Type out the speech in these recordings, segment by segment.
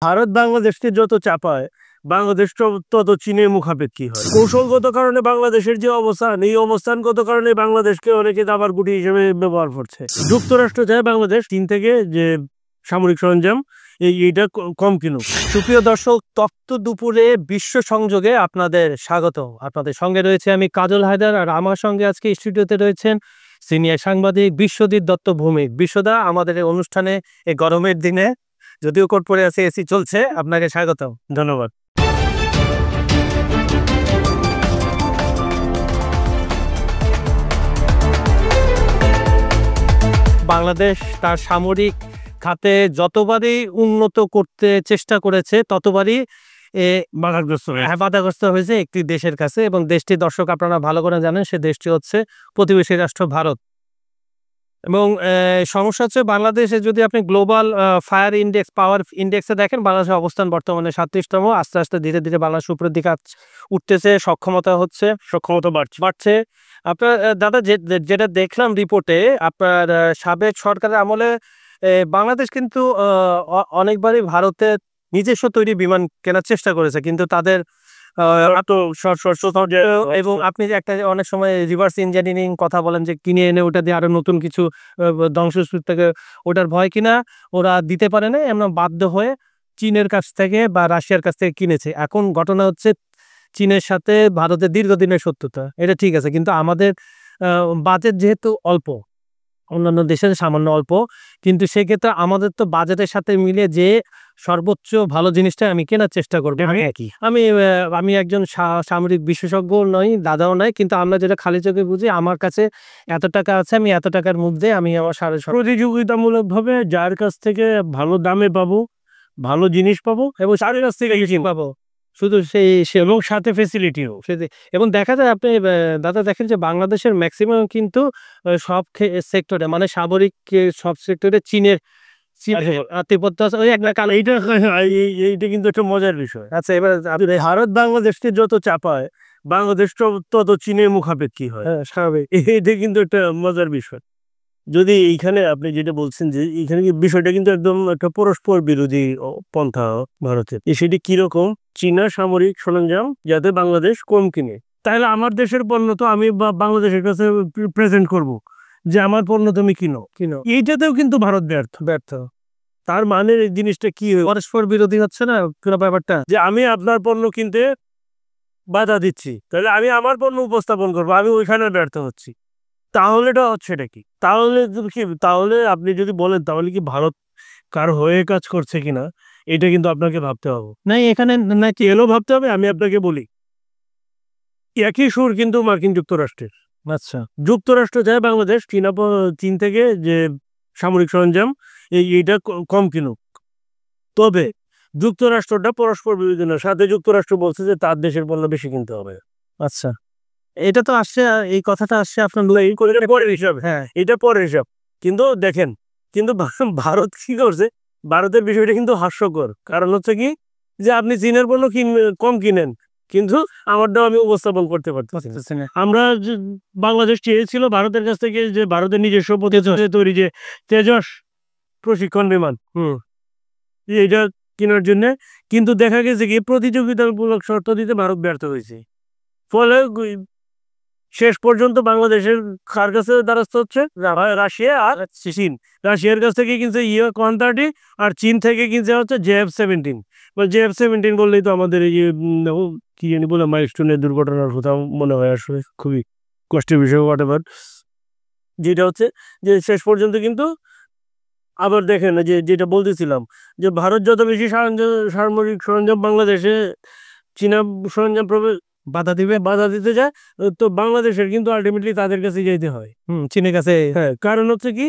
ভারত বাংলাদেশকে যত চাপায় বাংলাদেশ তত চীনের মুখাপেক্ষী হয়। কৌশলগত কারণে বাংলাদেশের যে অবস্থান, এই অবস্থানগত কারণে বাংলাদেশকে অনেকে দাবার গুটি হিসেবে ব্যবহার করছে। যুক্তরাষ্ট্র চায় বাংলাদেশ চীন থেকে যে সামরিক সরঞ্জাম এইটা কম কিনুক। সুপ্রিয় দর্শক, তপ্ত দুপুরে বিশ্ব সংযোগে আপনাদের স্বাগত। আপনাদের সঙ্গে রয়েছে আমি কাজল হায়দার, আর আমার সঙ্গে আজকে স্টুডিওতে রয়েছেন সিনিয়র সাংবাদিক বিশ্বজিৎ দত্ত ভৌমিক। বিশ্বদা, আমাদের এই অনুষ্ঠানে এই গরমের দিনে, যদিও কোট পরে আছে, এসি চলছে, আপনাকে স্বাগত। ধন্যবাদ। বাংলাদেশ তার সামরিক খাতে যতবারই উন্নত করতে চেষ্টা করেছে ততবারই বাধাগ্রস্ত হয়েছে একটি দেশের কাছে, এবং দেশটি, দর্শক আপনারা ভালো করে জানেন, সে দেশটি হচ্ছে প্রতিবেশী রাষ্ট্র ভারত। এবং সমস্যা হচ্ছে, বাংলাদেশে যদি আপনি গ্লোবাল ফায়ার ইন্ডেক্স, পাওয়ার ইন্ডেক্সে দেখেন, বাংলাদেশের অবস্থান বর্তমানে 37তম। আস্তে আস্তে ধীরে ধীরে বাংলাদেশ উপরের দিকে উঠতেছে, সক্ষমতা বাড়ছে। আপনার দাদা, যেটা দেখলাম রিপোর্টে, আপনার সাবেক সরকারের আমলে বাংলাদেশ কিন্তু অনেকবারই ভারতের নিজস্ব তৈরি বিমান কেনার চেষ্টা করেছে, কিন্তু তাদের এবং আপনি যে একটা অনেক সময় রিভার্স ইঞ্জিনিয়ারিং কথা বলেন, যে কিনে এনে ওটা দিয়ে আরো নতুন কিছু ধ্বংসস্তূপ থেকে ওটার ভয় কিনা ওরা দিতে পারে না, এমন বাধ্য হয়ে চীনের কাছ থেকে বা রাশিয়ার কাছ থেকে কিনেছে। এখন ঘটনা হচ্ছে, চীনের সাথে ভারতের দীর্ঘদিনের শত্রুতা, এটা ঠিক আছে, কিন্তু আমাদের বাজেট যেহেতু অল্প, অন্যান্য দেশের সামান্য অল্প, কিন্তু সেক্ষেত্রে আমাদের তো বাজেটের সাথে মিলে যে সর্বোচ্চ ভালো জিনিসটা আমি কেনার চেষ্টা করবো। আমি একজন সামরিক বিশেষজ্ঞ নই, দাদাও নয়, কিন্তু আমরা যেটা খালি চোখে বুঝি, আমার কাছে এত টাকা আছে, আমি এত টাকার মধ্যে আমি আমার প্রতিযোগিতামূলক ভাবে যার কাছ থেকে ভালো দামে পাবো, ভালো জিনিস পাবো, এবং তার কাছ থেকে পাবো, শুধু সেই এবং সাথে ফেসিলিটিও। এবং দেখা যায়, আপনি দাদা দেখেন যে বাংলাদেশের ম্যাক্সিমাম কিন্তু সব সেক্টরে, মানে সামরিক সব সেক্টরে চীনের এইটা কিন্তু একটা মজার বিষয়। আচ্ছা, এবার ভারত বাংলাদেশকে যত চাপায় বাংলাদেশ তত চীনের মুখাপেক্ষী হয়। স্বাভাবিক, এটা কিন্তু একটা মজার বিষয়। যদি এইখানে আপনি যেটা বলছেন, যে এইখানে বিষয়টা কিন্তু একদম একটা পরস্পর বিরোধী পন্থা ভারতের। সেটি কিরকম? চীনা সামরিক সরঞ্জাম যাতে বাংলাদেশ কম কিনে, তাহলে আমার দেশের পণ্য তো আমি বাংলাদেশের কাছে প্রেজেন্ট করব, যে আমার পণ্য তুমি কিনো। এইটাতেও কিন্তু ভারত ব্যর্থ। তার মানে এই জিনিসটা কি, পরস্পর বিরোধী হচ্ছে না পুরো ব্যাপারটা, যে আমি আপনার পণ্য কিনতে বাধা দিচ্ছি, তাহলে আমি আমার পণ্য উপস্থাপন করবো, আমি ওইখানে ব্যর্থ হচ্ছি। তাহলে এটা হচ্ছে এটা কি? তাহলে আপনি যদি বলেন, তাহলে কি ভারত কার হয়ে কাজ করছে কিনা, এটা কিন্তু আপনাকে ভাবতে হবে। না, এখানে না কি এলো ভাবতে হবে। আমি আপনাকে বলি, একই সুর কিন্তু মার্কিন যুক্তরাষ্ট্রের। আচ্ছা, যুক্তরাষ্ট্র চায় বাংলাদেশ চীন থেকে যে সামরিক সরঞ্জাম এইটা কম কিনুক। তবে যুক্তরাষ্ট্রটা পরস্পর বিরোধী না, সাথে যুক্তরাষ্ট্র বলছে যে তার দেশের পণ্য বেশি কিনতে হবে। আচ্ছা, এটা তো আসছে, এই কথাটা আসছে আপনার পরের হিসাব। হ্যাঁ, এটা পরের হিসাব। কিন্তু দেখেন, কিন্তু ভারত কি করছে, ভারতের বিষয়টা কিন্তু হাস্যকর। কারণ হচ্ছে কি, যে আপনি চীনের পণ্য কম কিনেন, কিন্তু আমারটাও আমি উপস্থাপন করতে পারতেছি না। আমরা বাংলাদেশ চেয়েছিল ভারতের কাছ থেকে, যে ভারতের নিজস্ব তৈরি যে তেজস প্রশিক্ষণ বিমান, এইটা কেনার জন্য, কিন্তু দেখা গেছে কি প্রতিযোগিতামূলক শর্ত দিতে ভারত ব্যর্থ হয়েছে। ফলে শেষ পর্যন্ত বাংলাদেশের কার কাছে দ্বারস্থ হচ্ছে? রাশিয়া আর চীন। রাশিয়ার কাছ থেকে কিনছে ইউ-130, আর চীন থেকে কিনছে হচ্ছে JF-17। JF-17 বললেই তো আমাদের এই কি জানি বলে, মাইলস্টোনের দুর্ঘটনার কথা মনে হয়। আসলে খুবই কষ্টের বিষয়, হোয়াটএভার। যেটা হচ্ছে যে শেষ পর্যন্ত কিন্তু আবার দেখেন, যেটা বলতেছিলাম, যে ভারত যত বেশি সামরিক সরঞ্জাম বাংলাদেশে চীনা সরঞ্জাম বাধা দিতে যায়, তো বাংলাদেশের কিন্তু আলটিমেটলি তাদের কাছে যেতে হয়, চীনের কাছে। হ্যাঁ, কারণ হচ্ছে কি,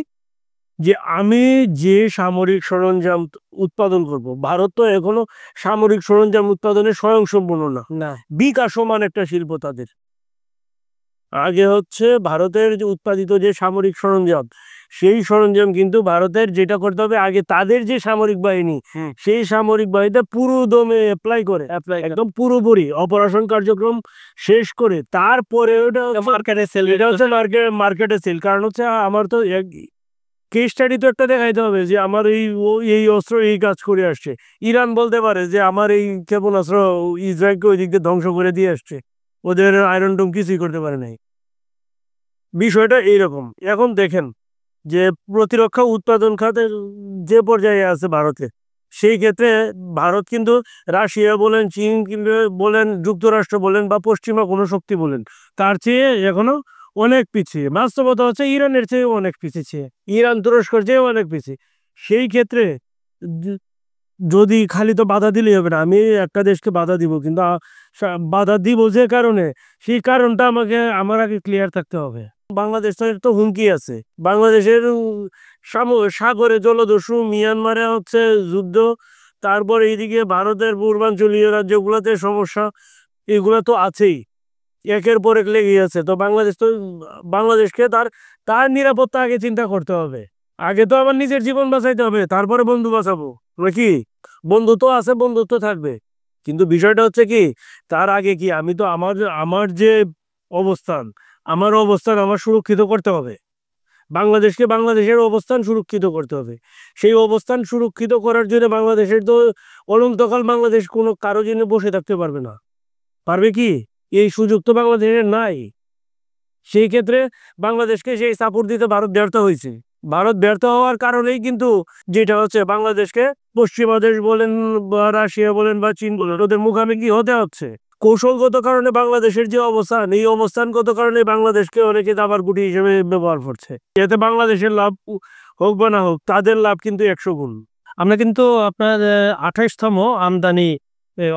যে আমি যে সামরিক সরঞ্জাম উৎপাদন করব, ভারত তো এখনো সামরিক সরঞ্জাম উৎপাদনে স্বয়ংসম্পূর্ণ না, বিকাশমান একটা শিল্প তাদের। আগে হচ্ছে ভারতের যে উৎপাদিত যে সামরিক সরঞ্জাম, সেই সরঞ্জাম কিন্তু ভারতের যেটা করতে হবে, আগে তাদের যে সামরিক বাহিনী, সেই সামরিক বাহিনীতে পুরো দমে অ্যাপ্লাই করে, একদম পুরোপুরি অপারেশন কার্যক্রম শেষ করে তারপরে ওটা মার্কেটে সেল। কারণ হচ্ছে আমার তো কেস স্টাডি তো একটা দেখাইতে হবে যে আমার এই অস্ত্র এই কাজ করে আসছে। ইরান বলতে পারে যে আমার এই ক্ষেপণাস্ত্র ইসরায়েলকে ওই দিক দিয়ে ধ্বংস করে দিয়ে আসছে, ওদের আয়রন ডোম কিছুই করতে পারে নাই। বিষয়টা এইরকম। এখন দেখেন যে প্রতিরক্ষা উৎপাদন খাতে যে পর্যায়ে আছে ভারতে, সেই ক্ষেত্রে ভারত কিন্তু রাশিয়া বলেন, চীন কিন্তু বলেন, যুক্তরাষ্ট্র বলেন বা পশ্চিমা কোনো শক্তি বলেন, তার চেয়ে এখনো অনেক পিছিয়ে। বাস্তবতা হচ্ছে ইরানের চেয়ে অনেক পিছিয়ে, ইরান তুরস্কর চেয়ে অনেক পিছিয়ে। সেই ক্ষেত্রে য- যদি খালি তো বাধা দিলেই হবে না, আমি একটা দেশকে বাধা দিব, কিন্তু বাধা দিব যে কারণে, সেই কারণটা আমার আগে ক্লিয়ার থাকতে হবে। বাংলাদেশের তো হুমকি আছে, বাংলাদেশের সাগরে জলদস্যু, মিয়ানমারে হচ্ছে যুদ্ধ, তারপর এইদিকে ভারতের পূর্বাঞ্চলীয় রাজ্যগুলোতে সমস্যা, এগুলো তো আছেই, একের পর এক লেগেই আছে। তো বাংলাদেশকে তার তার নিরাপত্তা আগে চিন্তা করতে হবে। আগে তো আমার নিজের জীবন বাঁচাইতে হবে, তারপরে বন্ধু বাঁচাবো নাকি? বন্ধু তো আছে, বন্ধুত্ব থাকবে, কিন্তু বিষয়টা হচ্ছে কি, তার আগে কি আমি তো আমার আমার যে অবস্থান, আমার সুরক্ষিত করতে হবে। বাংলাদেশকে বাংলাদেশের অবস্থান সুরক্ষিত করতে হবে। সেই অবস্থান সুরক্ষিত করার জন্য বাংলাদেশের তো অনন্তকাল বাংলাদেশ কোনো কারো জন্য বসে থাকতে পারবে না। পারবে কি? এই সুযোগ তো বাংলাদেশের নাই। সেই ক্ষেত্রে বাংলাদেশকে সেই সাপোর্ট দিতে ভারত ব্যর্থ হয়েছে। ভারত ব্যর্থ হওয়ার কারণেই কিন্তু যেটা হচ্ছে, বাংলাদেশকে পশ্চিমা দেশ বলেন বা রাশিয়া বলেন বা চীন বলেন, ওদের মুখামুখি হতে হচ্ছে। কৌশলগত কারণে বাংলাদেশের যে অবস্থান, এই অবস্থানগত কারণে বাংলাদেশকে অনেকে দাবার গুটি হিসেবে ব্যবহার করছে। এতে বাংলাদেশের লাভ হোক বা না হোক, তাদের লাভ কিন্তু 100 গুণ। আমরা কিন্তু আপনার 28তম আমদানি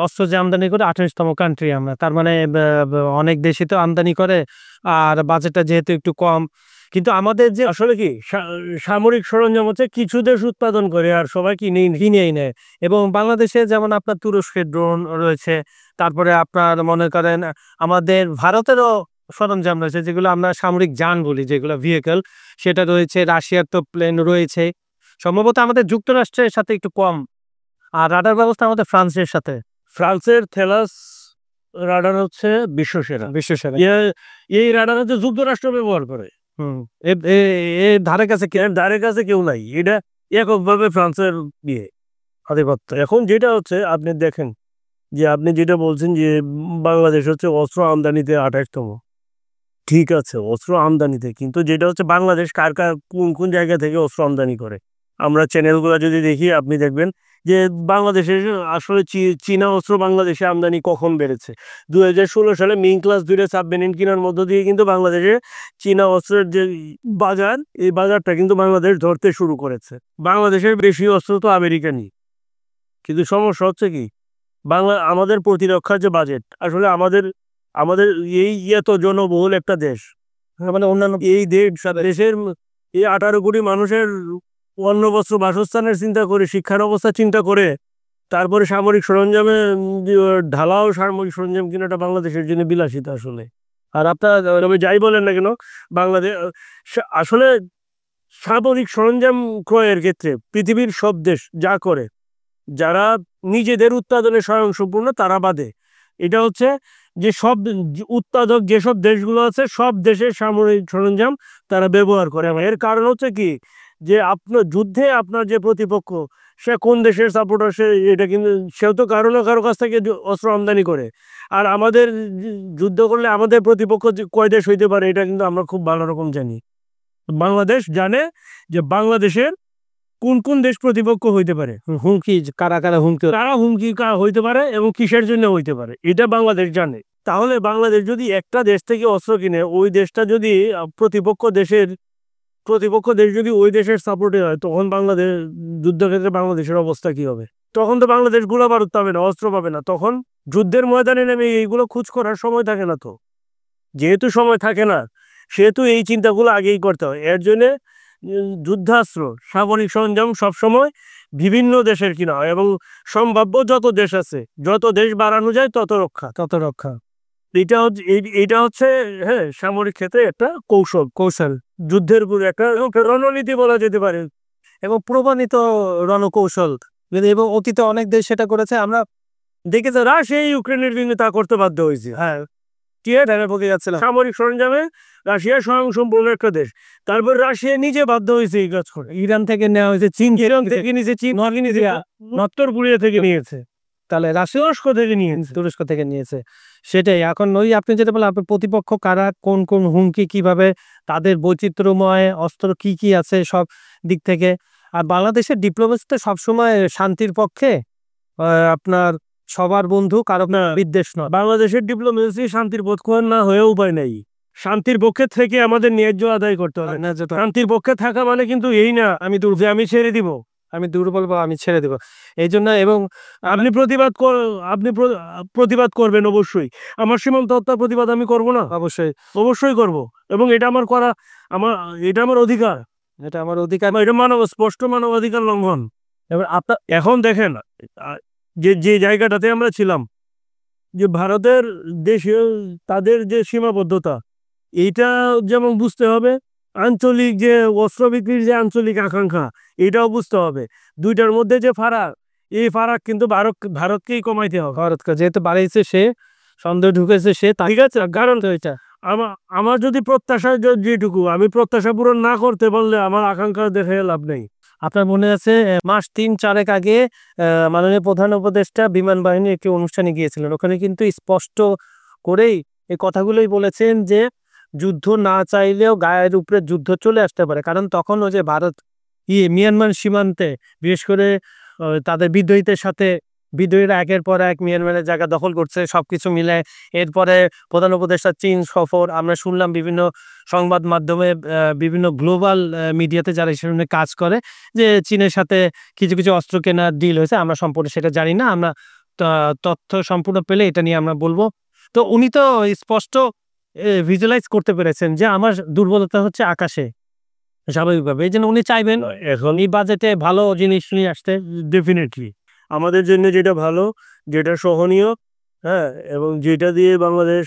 অস্ত্র যে আমদানি করে 28তম কান্ট্রি আমরা, তার মানে অনেক দেশই তো আমদানি করে, আর বাজেটটা যেহেতু একটু কম, কিন্তু আমাদের যে আসলে কি সামরিক সরঞ্জাম হচ্ছে কিছু দেশ উৎপাদন করে আর সবাই কিনেই নেয়। এবং বাংলাদেশে যেমন আপনার তুরস্কের ড্রোন রয়েছে, তারপরে আপনার মনে করেন আমাদের ভারতেরও সরঞ্জাম রয়েছে, যেগুলো আমরা সামরিক যান বলি, যেগুলো ভেহিকল, সেটা রয়েছে। রাশিয়ার তো প্লেন রয়েছে। সম্ভবত আমাদের যুক্তরাষ্ট্রের সাথে একটু কম, আর রাডার ব্যবস্থা আমাদের ফ্রান্সের সাথে। ফ্রান্সের থেলাস রাডার হচ্ছে বিশ্বসেরা। বিশ্বসেরা। এই রাডার হচ্ছে যুক্তরাষ্ট্র ব্যবহার করে। হুম। ধারে কাছে এর ধারে কাছে কেউ নাই, এটা এককভাবে ফ্রান্সের বিয়ে আধিপত্য। এখন যেটা হচ্ছে, আপনি দেখেন যে আপনি যেটা বলছেন যে বাংলাদেশ হচ্ছে অস্ত্র আমদানিতে 28তম। ঠিক আছে, অস্ত্র আমদানিতে, কিন্তু যেটা হচ্ছে বাংলাদেশ কার কার কোন কোন জায়গা থেকে অস্ত্র আমদানি করে, আমরা চ্যানেলগুলো যদি দেখি আপনি দেখবেন যে বাংলাদেশের আসলে চীনা অস্ত্র বাংলাদেশে আমদানি কখন বেড়েছে। 2016 সালে মিং ক্লাস 2 সাবমেরিন কেনার মধ্য দিয়ে কিন্তু বাংলাদেশে চীনা অস্ত্রের যে বাজার, এই বাজারটা কিন্তু বাংলাদেশ ধরতে শুরু করেছে। বাংলাদেশের বেশি অস্ত্র তো আমেরিকানই, কিন্তু সমস্যা হচ্ছে কি, আমাদের প্রতিরক্ষার যে বাজেট, আসলে আমাদের আমাদের এই এত জনবহুল একটা দেশ, মানে অন্যান্য এই দেশের এই 18 কোটি মানুষের অন্ন বস্ত্র বাসস্থানের চিন্তা করে, শিক্ষার অবস্থা চিন্তা করে, তারপরে সামরিক সরঞ্জামে ঢালাও সামরিক সরঞ্জাম কিনাটা বাংলাদেশের জন্য বিলাসিতা আসলে। আর আপনার তবে যাই বলেন না কেন, বাংলাদেশ আসলে সামরিক সরঞ্জাম ক্রয়ের ক্ষেত্রে পৃথিবীর সব দেশ যা করে, যারা নিজেদের উৎপাদনে স্বয়ংসম্পূর্ণ তারা বাদে, এটা হচ্ছে যে সব উৎপাদক যেসব দেশগুলো আছে, সব দেশের সামরিক সরঞ্জাম তারা ব্যবহার করে। এর কারণ হচ্ছে কি, যে আপনার যুদ্ধে আপনার যে প্রতিপক্ষ, সে কোন দেশের সাপোর্টার, সে এটা কিন্তু সেও তো কারো না কারো কাছ থেকে অস্ত্র আমদানি করে। আর আমাদের যুদ্ধ করলে আমাদের প্রতিপক্ষ কয় দেশ হইতে পারে, এটা কিন্তু আমরা খুব ভালো রকম জানি। বাংলাদেশ জানে যে বাংলাদেশের কোন কোন দেশ প্রতিপক্ষ হইতে পারে, হুমকি, কারা কারা হুমকি, তারা হুমকি হইতে পারে এবং কিসের জন্য হইতে পারে, এটা বাংলাদেশ জানে। তাহলে বাংলাদেশ যদি একটা দেশ থেকে অস্ত্র কিনে, ওই দেশটা যদি প্রতিপক্ষ দেশ যদি ওই দেশের সাপোর্টে হয়, তখন বাংলাদেশ যুদ্ধক্ষেত্রে বাংলাদেশের অবস্থা কি হবে? তখন তো বাংলাদেশ গোলা বারুদ পাবে না, অস্ত্র পাবে না, তখন যুদ্ধের ময়দানে নেমে এইগুলো খোঁজ করার সময় থাকে না। তো যেহেতু সময় থাকে না, সেহেতু এই চিন্তাগুলো আগেই করতে হয়। এর জন্যে যুদ্ধাস্ত্র, সামরিক সরঞ্জাম সবসময় বিভিন্ন দেশের কিনা হয়, এবং সম্ভাব্য যত দেশ আছে, যত দেশ বাড়ানো যায় তত রক্ষা। এটা হচ্ছে হ্যাঁ, সামরিক ক্ষেত্রে একটা কৌশল, যুদ্ধের পুরো একটা রণনীতি বলা যেতে পারে, এবং প্রমাণিত রণকৌশল। এবং অতীতে অনেক দেশ সেটা করেছে। আমরা দেখেছে রাশিয়া ইউক্রেনের জন্য তা করতে বাধ্য হয়েছে। হ্যাঁ, সামরিক সরঞ্জামে রাশিয়া স্বয়ংসম্পূর্ণ একটা দেশ। তারপর রাশিয়া নিজে বাধ্য হয়েছে এই কাজ করে। ইরান থেকে নেওয়া হয়েছে, চীন ইরান থেকে নিয়েছে, চীন উত্তর কোরিয়া থেকে নিয়েছে, তাহলে রাশিয়া তুরস্ক থেকে নিয়েছে। তুরস্ক থেকে নিয়েছে। সেটাই এখন ওই আপনি যেটা বললেন, আপনার প্রতিপক্ষ কারা, কোন কোন হুমকি, কিভাবে তাদের বৈচিত্র্যময় অস্ত্র কি কি আছে সব দিক থেকে। আর বাংলাদেশের ডিপ্লোমেসিটা সবসময় শান্তির পক্ষে, আপনার সবার বন্ধু, কারো না, বিদ্বেষ নয়। বাংলাদেশের ডিপ্লোমেসি শান্তির পক্ষে না হয়ে উপায় নাই। শান্তির পক্ষে থেকে আমাদের ন্যায্য আদায় করতে হবে। শান্তির পক্ষে থাকা মানে কিন্তু এই না আমি ছেড়ে দিব, আমি দুর্বল বা আমি ছেড়ে দেবো এই জন্য। এবং আপনি প্রতিবাদ করবেন অবশ্যই। আমার সীমান্ত হত্যার প্রতিবাদ আমি করব না? অবশ্যই করব, এবং এটা আমার অধিকার, এটা আমার অধিকার। এটা স্পষ্ট মানবাধিকার লঙ্ঘন। এবার আপনার এখন দেখেন যে জায়গাটাতে আমরা ছিলাম, যে ভারতের দেশীয় তাদের যে সীমাবদ্ধতা, এইটা যেমন বুঝতে হবে, আঞ্চলিক যে অস্ত্র বিক্রির যে আঞ্চলিক আকাঙ্ক্ষা, এটাও বুঝতে হবে। দুইটার মধ্যে যে ফারাক, এই ফারাক কিন্তু ভারতকেই কমাইতে হবে। ভারতকে যেহেতু বাড়িয়েছে সে, সন্দেহ ঢুকেছে সে, ঠিক আছে, কারণ আমার যদি প্রত্যাশা যেটুকু, আমি প্রত্যাশা পূরণ না করতে পারলে আমার আকাঙ্ক্ষা দেখে লাভ নেই। আপনার মনে আছে মাস 3-4 আগে মাননীয় প্রধান উপদেষ্টা বিমান বাহিনীর একটি অনুষ্ঠানে গিয়েছিলেন, ওখানে কিন্তু স্পষ্ট করেই এই কথাগুলোই বলেছেন যে যুদ্ধ না চাইলেও গায়ের উপরে যুদ্ধ চলে আসতে পারে। কারণ তখন ওই যে ভারত মিয়ানমার সীমান্তে বিশেষ করে তাদের বিদ্রোহীরা একের পর এক মিয়ানমারের জায়গা দখল করছে, সবকিছু মিলে। এরপরে প্রধান উপদেষ্টা চীন সফর, আমরা শুনলাম বিভিন্ন সংবাদ মাধ্যমে, বিভিন্ন গ্লোবাল মিডিয়াতে যারা সেখানে কাজ করে, যে চীনের সাথে কিছু কিছু অস্ত্র কেনার ডিল হয়েছে। আমরা সম্পূর্ণ সেটা জানি না, আমরা তথ্য সম্পূর্ণ পেলে এটা নিয়ে আমরা বলবো। তো উনি তো স্পষ্ট ভিজুয়ালাইজ করতে পেরেছেন যে আমার দুর্বলতা হচ্ছে আকাশে, স্বাভাবিকভাবে। এই জন্য উনি চাইবেন এখন এই বাজেটে ভালো জিনিস নিয়ে আসতে। ডেফিনেটলি আমাদের জন্য যেটা ভালো, যেটা সহনীয়, হ্যাঁ, এবং যেটা দিয়ে বাংলাদেশ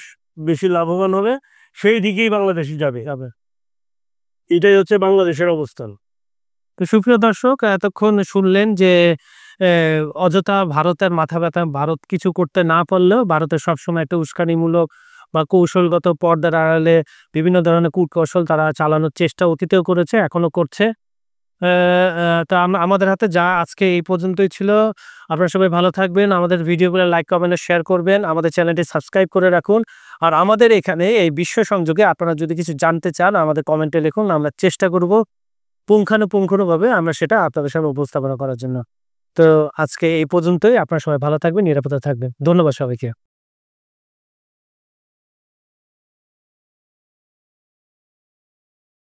বেশি লাভবান হবে, সেই দিকেই বাংলাদেশ যাবে। এটাই হচ্ছে বাংলাদেশের অবস্থান। তো সুপ্রিয় দর্শক, এতক্ষণ শুনলেন যে অযথা ভারতের মাথা ব্যথা, ভারত কিছু করতে না পারলেও ভারতের সবসময় একটা উস্কানিমূলক বা কৌশলগত পর্দার আড়ালে বিভিন্ন ধরনের কূটকৌশল তারা চালানোর চেষ্টা অতীতেও করেছে, এখনো করছে। তো আমাদের হাতে যা আজকে এই পর্যন্তই ছিল। আপনারা সবাই ভালো থাকবেন, আমাদের ভিডিওগুলো লাইক, কমেন্ট, শেয়ার করবেন, আমাদের চ্যানেলটি সাবস্ক্রাইব করে রাখুন। আর আমাদের এখানে এই বিশ্ব সংযোগে আপনারা যদি কিছু জানতে চান, আমাদের কমেন্টে লিখুন, আমরা চেষ্টা করব পুঙ্খানুপুঙ্খভাবে আমরা সেটা আপনাদের সামনে উপস্থাপনা করার জন্য। তো আজকে এই পর্যন্তই। আপনারা সবাই ভালো থাকবেন, নিরাপদে থাকবেন। ধন্যবাদ সবাইকে।